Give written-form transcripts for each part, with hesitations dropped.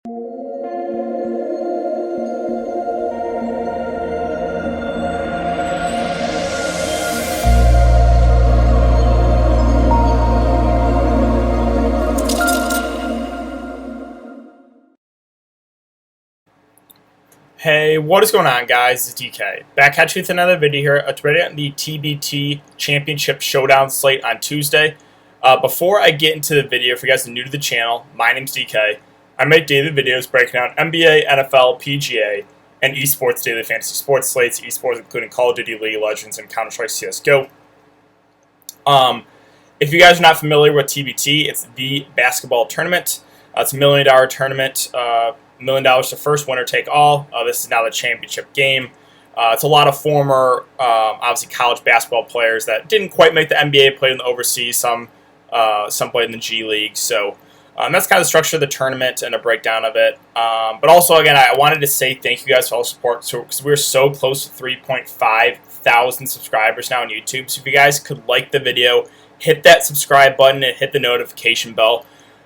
Hey, what is going on, guys? It's DK. Back at you with another video here. It's ready on the TBT Championship Showdown slate on Tuesday. Before I get into the video, if you guys are new to the channel, my name's DK. I make daily videos breaking down NBA, NFL, PGA, and esports daily fantasy sports slates, esports including Call of Duty, League of Legends, and Counter-Strike CSGO. If you guys are not familiar with TBT, it's the basketball tournament. It's a $1 million tournament. $1 million to first, winner take all. This is now the championship game. It's a lot of former, obviously, college basketball players that didn't quite make the NBA, played in the overseas. Some played in the G League. So that's kind of the structure of the tournament and a breakdown of it. But also, again, I wanted to say thank you guys for all the support. Because we're so close to 3.5 thousand subscribers now on YouTube. So if you guys could like the video, hit that subscribe button and hit the notification bell.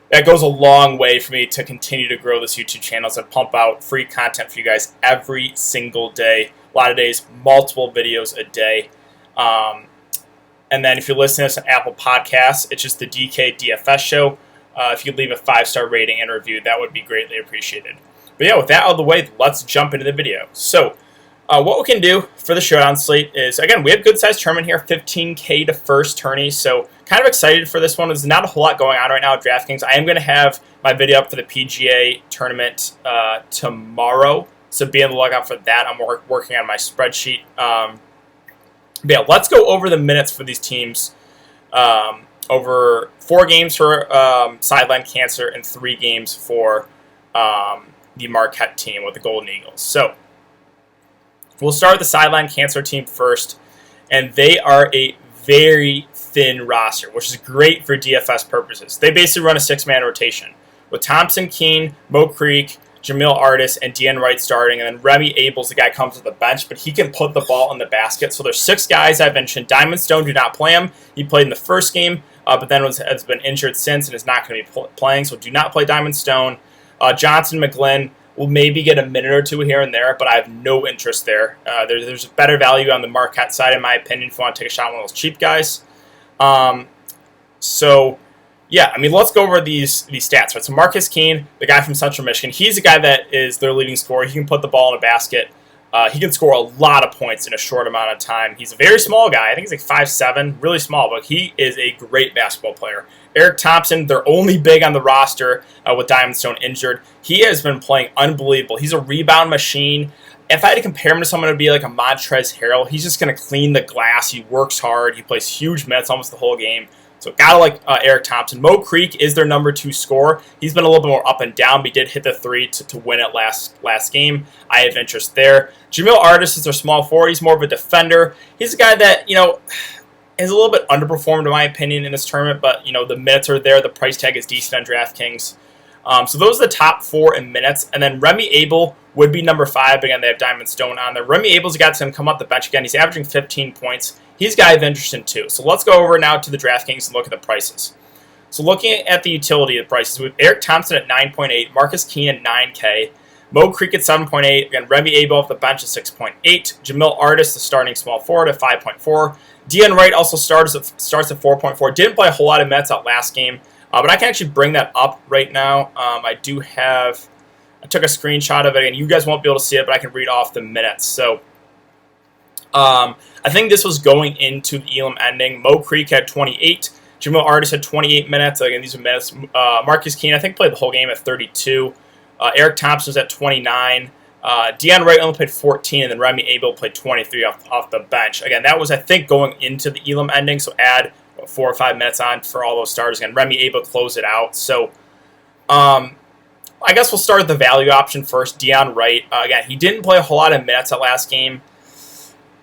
That goes a long way for me to continue to grow this YouTube channel as I pump out free content for you guys every single day. A lot of days, multiple videos a day. And then if you're listening to this on Apple Podcasts, it's just the DK DFS show. If you could leave a 5-star rating and review, that would be greatly appreciated. But yeah, with that out of the way, let's jump into the video. So what we can do for the showdown slate is, again, we have a good-sized tournament here, 15K to first tourney, so kind of excited for this one. There's not a whole lot going on right now at Draftkings. I am going to have my video up for the PGA tournament tomorrow, so be on the lookout for that. I'm working on my spreadsheet. But yeah, let's go over the minutes for these teams. Over 4 games for Sideline Cancer and 3 games for the Marquette team with the Golden Eagles. So we'll start with the Sideline Cancer team first, and they are a very thin roster, which is great for DFS purposes. They basically run a 6-man rotation with Thompson, Keene, Mo Creek, Jamil Artis, and Dean Wright starting, and then Remy Abel's the guy who comes to the bench, but he can put the ball in the basket. So there's 6 guys I've mentioned. Diamond Stone, do not play him. He played in the first game, but then has been injured since and is not going to be playing, so do not play Diamond Stone. Johnson, McGlynn, we'll maybe get a minute or 2 here and there, but I have no interest there. There's better value on the Marquette side, in my opinion, if you want to take a shot on one of those cheap guys. So, yeah, I mean, let's go over these stats. Right? So Marcus Keene, the guy from Central Michigan, he's a guy that is their leading scorer. He can put the ball in a basket. He can score a lot of points in a short amount of time. He's a very small guy. I think he's like 5'7", really small, but he is a great basketball player. Eric Thompson, they're only big on the roster with Diamond Stone injured. He has been playing unbelievable. He's a rebound machine. If I had to compare him to someone, it would be like a Montrezl Harrell. He's just going to clean the glass. He works hard. He plays huge minutes almost the whole game. So gotta like Eric Thompson. Mo Creek is their number 2 scorer. He's been a little bit more up and down, but he did hit the 3 to win it last game. I have interest there. Jamil Artis is their small forward. He's more of a defender. He's a guy that, is a little bit underperformed in my opinion in this tournament, but the minutes are there. The price tag is decent on DraftKings. So those are the top 4 in minutes. And then Remy Abel would be number 5. Again, they have Diamond Stone on there. Remy Abel's a guy that's going to come off the bench again. He's averaging 15 points. He's a guy of interest in too. So let's go over now to the DraftKings and look at the prices. So looking at the utility of the prices, with Eric Thompson at 9.8, Marcus Keene at 9K, Mo Creek at 7.8, again, Remy Abel off the bench at 6.8, Jamil Artis, the starting small forward, at 5.4. Dean Wright also starts at 4.4. Didn't play a whole lot of minutes that last game, but I can actually bring that up right now. I took a screenshot of it, and you guys won't be able to see it, but I can read off the minutes. So I think this was going into the Elam ending. Mo Creek had 28. Jamil Artis had 28 minutes. Again, these are minutes. Marcus Keene, I think, played the whole game at 32. Eric Thompson was at 29. Deon Wright only played 14, and then Remy Abel played 23 off the bench. Again, that was, I think, going into the Elam ending, so add 4 or 5 minutes on for all those starters. Again, Remy Abel closed it out. So I guess we'll start with the value option first. Deon Wright, again, he didn't play a whole lot of minutes that last game.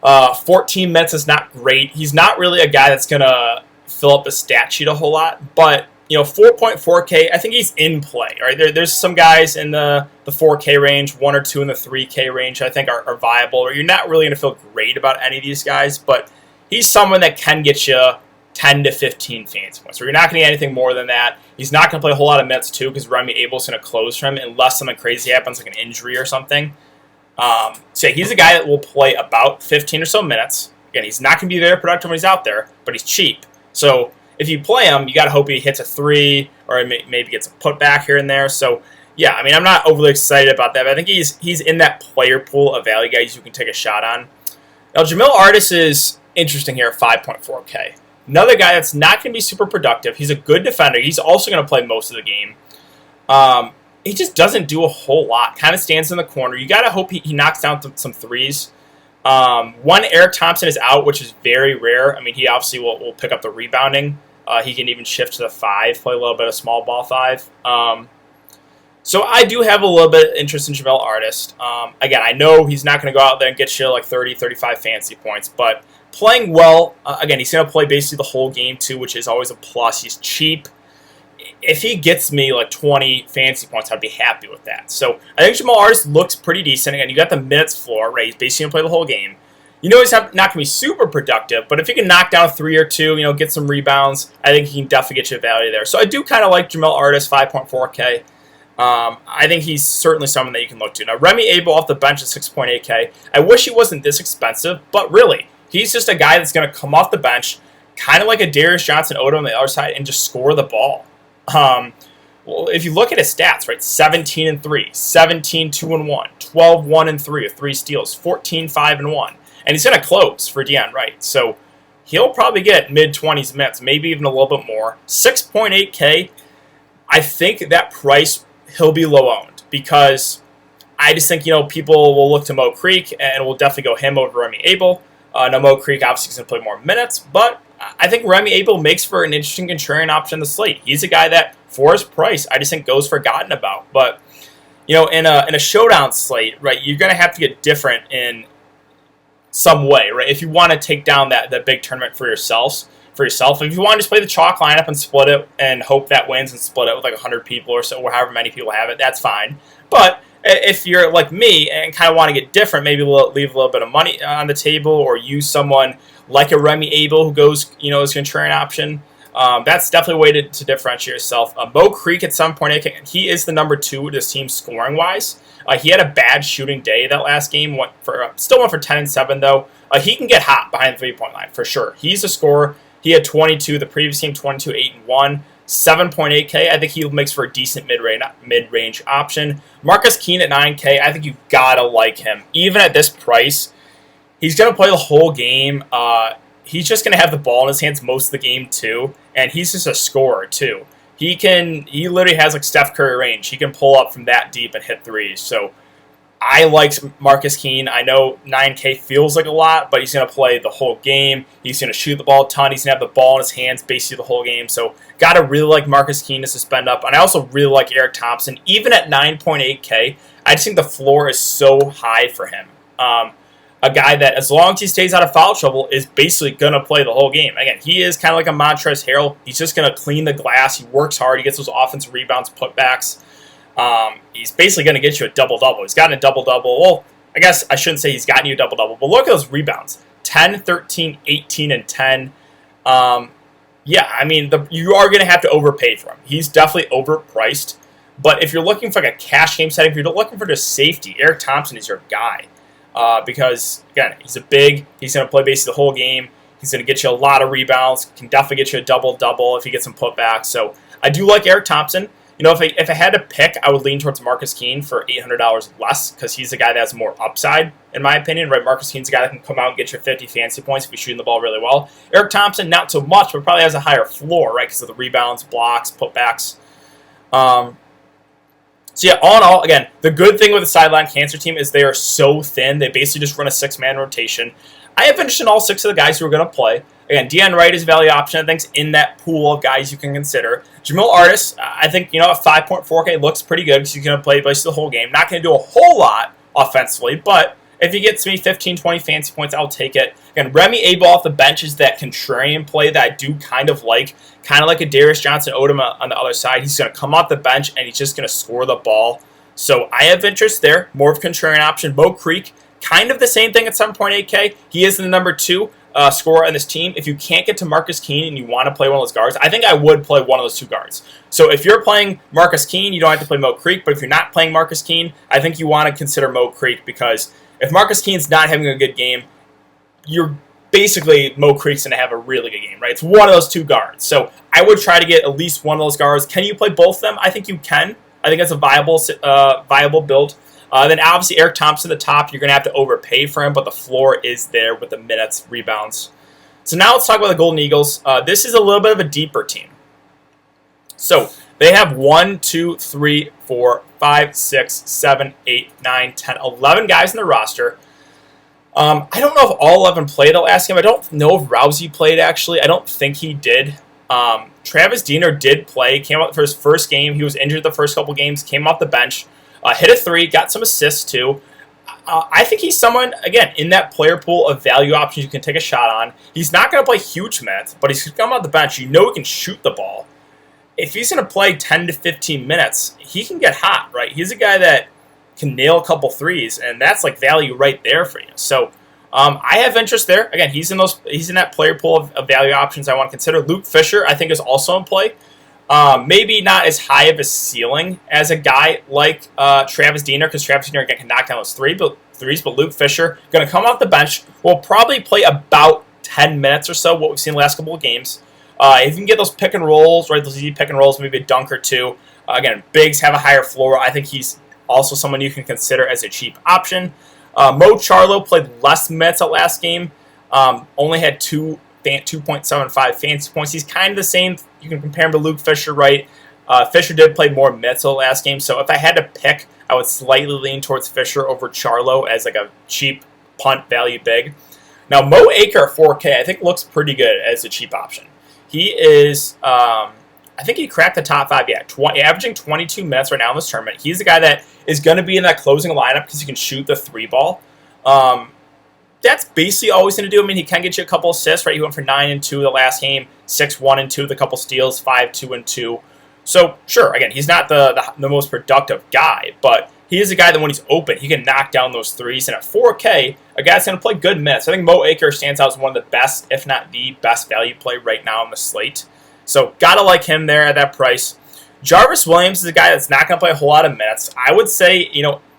14 minutes is not great. He's not really a guy that's going to fill up the stat sheet a whole lot, but 4.4K, I think he's in play. Right? There's some guys in the 4K range, 1 or 2 in the 3K range I think are viable. Or you're not really going to feel great about any of these guys, but he's someone that can get you 10 to 15 fantasy points. So you're not going to get anything more than that. He's not going to play a whole lot of minutes, too, because Remy Abel's going to close for him unless something crazy happens, like an injury or something. So he's a guy that will play about 15 or so minutes. Again, he's not going to be very productive when he's out there, but he's cheap. So if you play him, you got to hope he hits a 3 or maybe gets a putback here and there. So, yeah, I mean, I'm not overly excited about that, but I think he's in that player pool of value guys you can take a shot on. Now, Jamil Artis is interesting here at 5.4K. Another guy that's not going to be super productive. He's a good defender. He's also going to play most of the game. He just doesn't do a whole lot. Kind of stands in the corner. You got to hope he knocks down some threes. One, Eric Thompson is out, which is very rare. I mean, he obviously will pick up the rebounding. He can even shift to the 5, play a little bit of small ball 5. So I do have a little bit of interest in Jamil Artis. Again, I know he's not going to go out there and get you like 30, 35 fantasy points, but playing well, again, he's going to play basically the whole game too, which is always a plus. He's cheap. If he gets me like 20 fantasy points, I'd be happy with that. So I think Jamil Artis looks pretty decent. Again, you got the minutes floor, right? He's basically going to play the whole game. You know he's not going to be super productive, but if he can knock down a 3 or 2, get some rebounds, I think he can definitely get you a value there. So I do kind of like Jamil Artis, 5.4K. I think he's certainly someone that you can look to. Now, Remy Abel off the bench at 6.8K. I wish he wasn't this expensive, but really, he's just a guy that's going to come off the bench, kind of like a Darius Johnson-Odom on the other side, and just score the ball. Well, if you look at his stats, right, 17-3, 17-2-1, 12-1-3 with 3 steals, 14-5-1, and he's going to close for Deion Wright. So he'll probably get mid-20s minutes, maybe even a little bit more. 6.8K, I think that price he'll be low owned because I just think people will look to Mo Creek and will definitely go him over Remy Abel. Now Mo Creek obviously is going to play more minutes, but I think Remy Abel makes for an interesting contrarian option in the slate. He's a guy that, for his price, I just think goes forgotten about. But in a showdown slate, right, you're going to have to get different in some way, right? If you want to take down that big tournament for yourself. If you want to just play the chalk lineup and split it and hope that wins and split it with like 100 people or so, or however many people have it, that's fine. But if you're like me and kind of want to get different, maybe leave a little bit of money on the table or use someone like a Remy Abel who goes, as a contrarian option, that's definitely a way to differentiate yourself. Mo Creek at 7.8, he is the number 2 of this team scoring-wise. He had a bad shooting day that last game, still went for 10 and 7 though. He can get hot behind the 3-point line for sure. He's a scorer. He had 22, the previous game 22, 8 and 1, 7.8K. I think he makes for a decent mid-range option. Marcus Keene at 9K. I think you've got to like him. Even at this price, he's going to play the whole game. He's just going to have the ball in his hands most of the game too, and he's just a scorer too. He literally has like Steph Curry range. He can pull up from that deep and hit threes. So I like Marcus Keene. I know 9K feels like a lot, but he's going to play the whole game. He's going to shoot the ball a ton. He's going to have the ball in his hands basically the whole game. So got to really like Marcus Keene to suspend up. And I also really like Eric Thompson. Even at 9.8K, I just think the floor is so high for him. A guy that, as long as he stays out of foul trouble, is basically going to play the whole game. Again, he is kind of like a Montrezl Harrell. He's just going to clean the glass. He works hard. He gets those offensive rebounds, putbacks. He's basically going to get you a double-double. He's gotten a double-double. Well, I guess I shouldn't say he's gotten you a double-double, but look at those rebounds. 10, 13, 18, and 10. Yeah, I mean, you are going to have to overpay for him. He's definitely overpriced. But if you're looking for like a cash game setting, if you're looking for just safety, Eric Thompson is your guy. Because, again, he's he's going to play basically the whole game. He's going to get you a lot of rebounds. Can definitely get you a double-double if he gets some putbacks. So I do like Eric Thompson. If I had to pick, I would lean towards Marcus Keene for $800 less because he's the guy that has more upside, in my opinion. Right? Marcus Keene's the guy that can come out and get you 50 fantasy points if you're shooting the ball really well. Eric Thompson, not so much, but probably has a higher floor, right, because of the rebounds, blocks, putbacks. So yeah, all in all, again, the good thing with the Sideline Cancer team is they are so thin. They basically just run a 6-man rotation. I have interest in all 6 of the guys who are going to play. Again, Deion Wright is a value option, I think, in that pool of guys you can consider. Jamil Artis, I think, at 5.4K looks pretty good because he's going to play basically the whole game. Not going to do a whole lot offensively, but if he gets me 15, 20 fantasy points, I'll take it. Again, Remy Abel off the bench is that contrarian play that I do kind of like a Darius Johnson-Odom on the other side. He's going to come off the bench, and he's just going to score the ball. So I have interest there, more of a contrarian option. Mo Creek, kind of the same thing at 7.8K. He is the number 2. scorer on this team, if you can't get to Marcus Keene and you want to play one of those guards, I think I would play one of those two guards. So if you're playing Marcus Keene, you don't have to play Mo Creek, but if you're not playing Marcus Keene, I think you want to consider Mo Creek, because if Marcus Keene's not having a good game, you're basically Mo Creek's going to have a really good game, right? It's one of those two guards. So I would try to get at least one of those guards. Can you play both of them? I think you can. I think that's a viable build. Then obviously Eric Thompson at the top, you're going to have to overpay for him, but the floor is there with the minutes, rebounds. So now let's talk about the Golden Eagles. This is a little bit of a deeper team. So they have 1, 2, 3, 4, 5, 6, 7, 8, 9, 10, 11 guys in the roster. I don't know if all 11 played the last game. I don't know if Rousey played, actually. I don't think he did. Travis Diener did play. Came out for his first game. He was injured the first couple games. Came off the bench. Hit a 3. Got some assists, too. I think he's someone, again, in that player pool of value options you can take a shot on. He's not going to play huge minutes, but he's come off the bench. You know he can shoot the ball. If he's going to play 10 to 15 minutes, he can get hot, right? He's a guy that can nail a couple threes, and that's like value right there for you. So I have interest there. Again, he's in that player pool of value options I want to consider. Luke Fisher, I think, is also in play. Maybe not as high of a ceiling as a guy like Travis Diener, because Travis Diener again can knock down those threes, but Luke Fisher, going to come off the bench, will probably play about 10 minutes or so, what we've seen the last couple of games. If you can get those pick and rolls, right, those easy pick and rolls, maybe a dunk or two. Again, bigs have a higher floor. I think he's also someone you can consider as a cheap option. Mo Charlo played less minutes at last game. Only had 2.75 fantasy points. He's kind of the same. You can compare him to Luke Fisher, right? Fisher did play more minutes the last game. So if I had to pick, I would slightly lean towards Fisher over Charlo as like a cheap punt value big. Now, Mo Aker at 4K, I think looks pretty good as a cheap option. He is... I think he cracked the top 5, averaging 22 minutes right now in this tournament. He's the guy that is going to be in that closing lineup because he can shoot the 3 ball. That's basically all he's going to do. I mean, he can get you a couple assists, right? He went for 9 and 2 the last game, 6, 1 and 2 with a couple steals, 5, 2 and 2. So, sure, again, he's not the most productive guy, but he is a guy that when he's open, he can knock down those threes. And at 4K, a guy's going to play good minutes. I think Mo Aker stands out as one of the best, if not the best value play right now on the slate. So, gotta like him there at that price. Jarvis Williams is a guy that's not going to play a whole lot of minutes. I would say,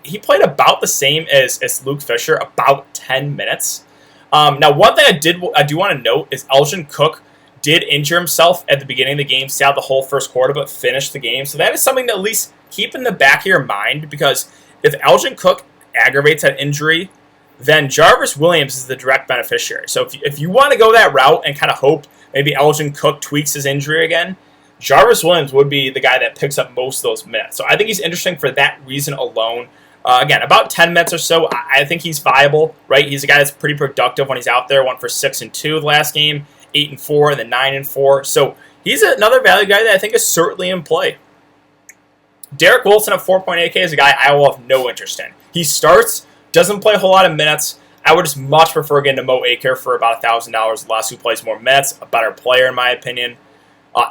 he played about the same as Luke Fisher, about 10 minutes. Now, one thing I do want to note is Elgin Cook did injure himself at the beginning of the game, stayed out the whole first quarter, but finished the game. So that is something to at least keep in the back of your mind, because if Elgin Cook aggravates that injury, then Jarvis Williams is the direct beneficiary. So if you want to go that route and kind of hope maybe Elgin Cook tweaks his injury again, Jarvis Williams would be the guy that picks up most of those minutes. So I think he's interesting for that reason alone. Again, about 10 minutes or so, I think he's viable, right? He's a guy that's pretty productive when he's out there. Went for 6 and 2 the last game, 8 and 4, and then 9 and 4. So he's another value guy that I think is certainly in play. Derek Wilson at 4.8K is a guy I will have no interest in. He starts, doesn't play a whole lot of minutes. I would just much prefer getting to Mo Aker for about $1,000 less, who plays more minutes, a better player in my opinion.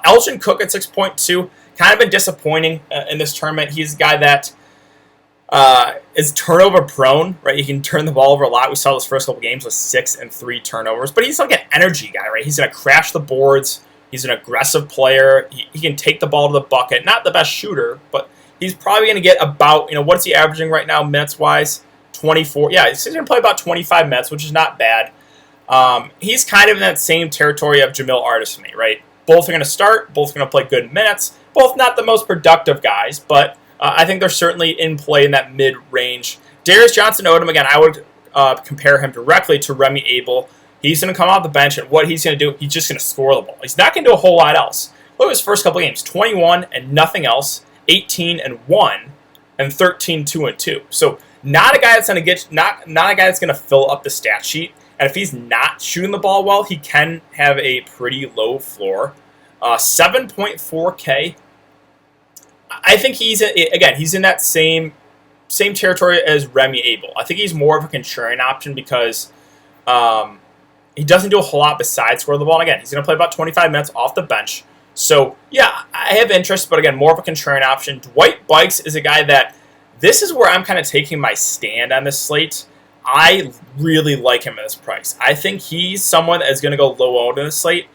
Elgin Cook at 6.2, kind of been disappointing in this tournament. He's a guy that is turnover prone, right? He can turn the ball over a lot. We saw those first couple games with 6 and 3 turnovers, but he's like an energy guy, right? He's going to crash the boards. He's an aggressive player. He can take the ball to the bucket. Not the best shooter, but he's probably going to get about, what's he averaging right now minutes-wise? 24. Yeah, he's going to play about 25 minutes, which is not bad. He's kind of in that same territory of Jamil Artis for me, right? Both are going to start. Both are going to play good minutes. Both not the most productive guys, but I think they're certainly in play in that mid-range. Darius Johnson-Odom, again, I would compare him directly to Remy Abel. He's going to come off the bench, and what he's going to do, he's just going to score the ball. He's not going to do a whole lot else. Look at his first couple games, 21 and nothing else, 18 and 1, and 13, 2 and 2. So not a guy that's going to not a guy that's going to fill up the stat sheet. And if he's not shooting the ball well, he can have a pretty low floor. 7.4K. I think he's in that same territory as Remy Abel. I think he's more of a contrarian option because he doesn't do a whole lot besides score the ball. And again, he's going to play about 25 minutes off the bench. So, yeah, I have interest, but again, more of a contrarian option. Dwight Bikes is a guy that this is where I'm kind of taking my stand on this slate. I really like him at this price. I think he's someone that is going to go low owned in the slate.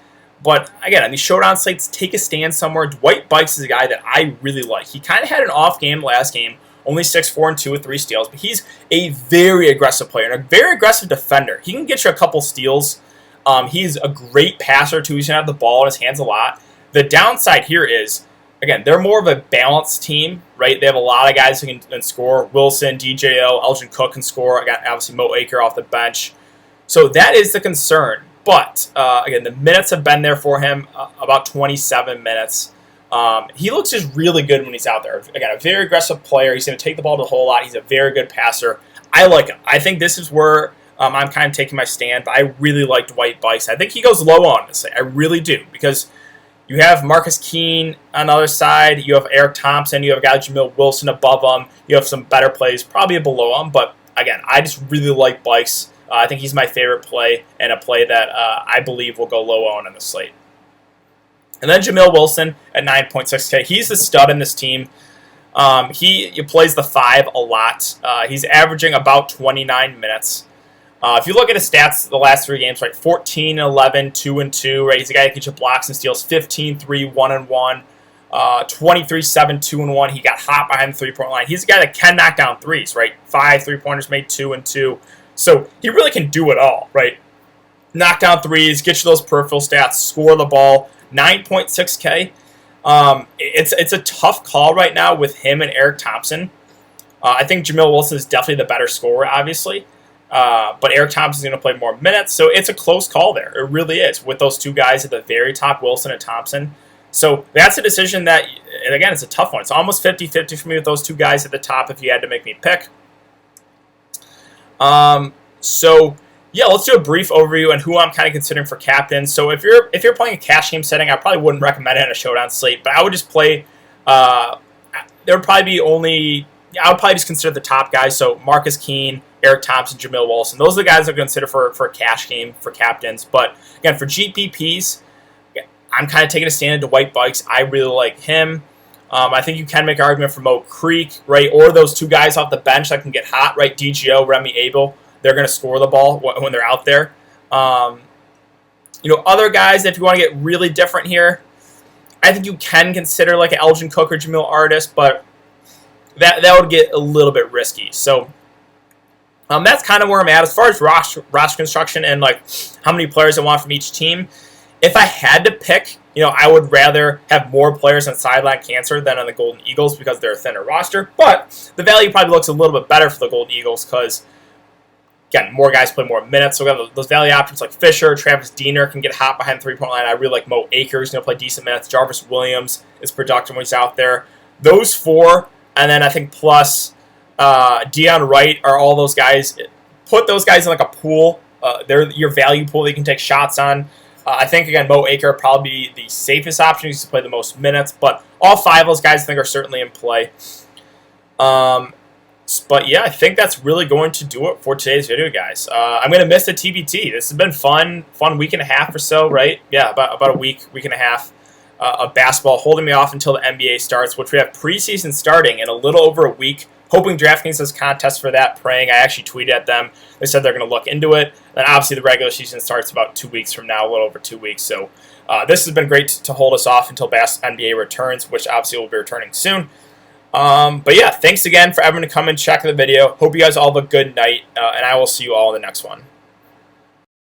But again, on these showdown slates, take a stand somewhere. Dwight Bikes is a guy that I really like. He kind of had an off game last game, only 6'4" and 2 with 3 steals, but he's a very aggressive player and a very aggressive defender. He can get you a couple steals. He's a great passer too. He's going to have the ball in his hands a lot. The downside here is, again, they're more of a balanced team, right? They have a lot of guys who can score. Wilson, DJO, Elgin Cook can score. Again, obviously Mo Aker off the bench. So that is the concern. But, again, the minutes have been there for him, about 27 minutes. He looks just really good when he's out there. Again, a very aggressive player. He's going to take the ball to the whole lot. He's a very good passer. I like him. I think this is where I'm kind of taking my stand. But I really like Dwight Bikes. I think he goes low on this. I really do. Because you have Marcus Keene on the other side. You have Eric Thompson. You have a guy Jamil Wilson above him. You have some better plays probably below him. But, again, I just really like Bikes. I think he's my favorite play, and a play that I believe will go low on the slate. And then Jamil Wilson at 9.6K. He's the stud in this team. He plays the 5 a lot. He's averaging about 29 minutes. If you look at his stats the last 3 games, right, 14, 11, 2 and 2, right? He's a guy that gets you blocks and steals, 15, 3, 1 and 1, 23, 7, 2 and 1. He got hot behind the 3-point line. He's a guy that can knock down threes, right? 5 3-pointers made, 2 and 2. So he really can do it all, right? Knock down threes, get you those peripheral stats, score the ball. 9.6K. It's a tough call right now with him and Eric Thompson. I think Jamil Wilson is definitely the better scorer, obviously. But Eric Thompson is going to play more minutes, so it's a close call there. It really is, with those 2 guys at the very top, Wilson and Thompson. So that's a decision that, and again, it's a tough one. It's almost 50-50 for me with those 2 guys at the top if you had to make me pick. So yeah, let's do a brief overview on who I'm kind of considering for captain. So if you're playing a cash game setting, I probably wouldn't recommend it in a showdown slate, but I would just play. There would probably be I would probably just consider the top guys. So Marcus Keene, Eric Thompson, Jamil Wilson. Those are the guys I consider for a cash game for captains. But again, for GPPs, I'm kind of taking a stand at Dwight Bikes. I really like him. I think you can make an argument for Mo Creek, right? Or those 2 guys off the bench that can get hot, right? DGO, Remy Abel. They're going to score the ball when they're out there. Other guys, if you want to get really different here, I think you can consider like an Elgin Cook or Jamil Artist, but that would get a little bit risky. So that's kind of where I'm at. As far as roster construction and like how many players I want from each team, if I had to pick, I would rather have more players on Sideline Cancer than on the Golden Eagles because they're a thinner roster. But the value probably looks a little bit better for the Golden Eagles because, again, more guys play more minutes. So we have those value options like Fisher, Travis Diener can get hot behind the 3-point line. I really like Mo Aker, who's going to play decent minutes. Jarvis Williams is productive when he's out there. Those 4, and then I think plus Deion Wright are all those guys. Put those guys in like a pool. They're your value pool that you can take shots on. I think, again, Mo Aker would probably be the safest option. He's to play the most minutes. But all 5 of those guys I think are certainly in play. But yeah, I think that's really going to do it for today's video, guys. I'm going to miss the TBT. This has been fun week and a half or so, right? Yeah, about a week and a half of basketball, holding me off until the NBA starts, which we have preseason starting in a little over a week. Hoping Draftkings has contests for that, praying. I actually tweeted at them. They said they're going to look into it. Then obviously the regular season starts about 2 weeks from now, a little over 2 weeks. So this has been great to hold us off until NBA returns, which obviously will be returning soon. But yeah, thanks again for everyone to come and check the video. Hope you guys all have a good night, and I will see you all in the next one.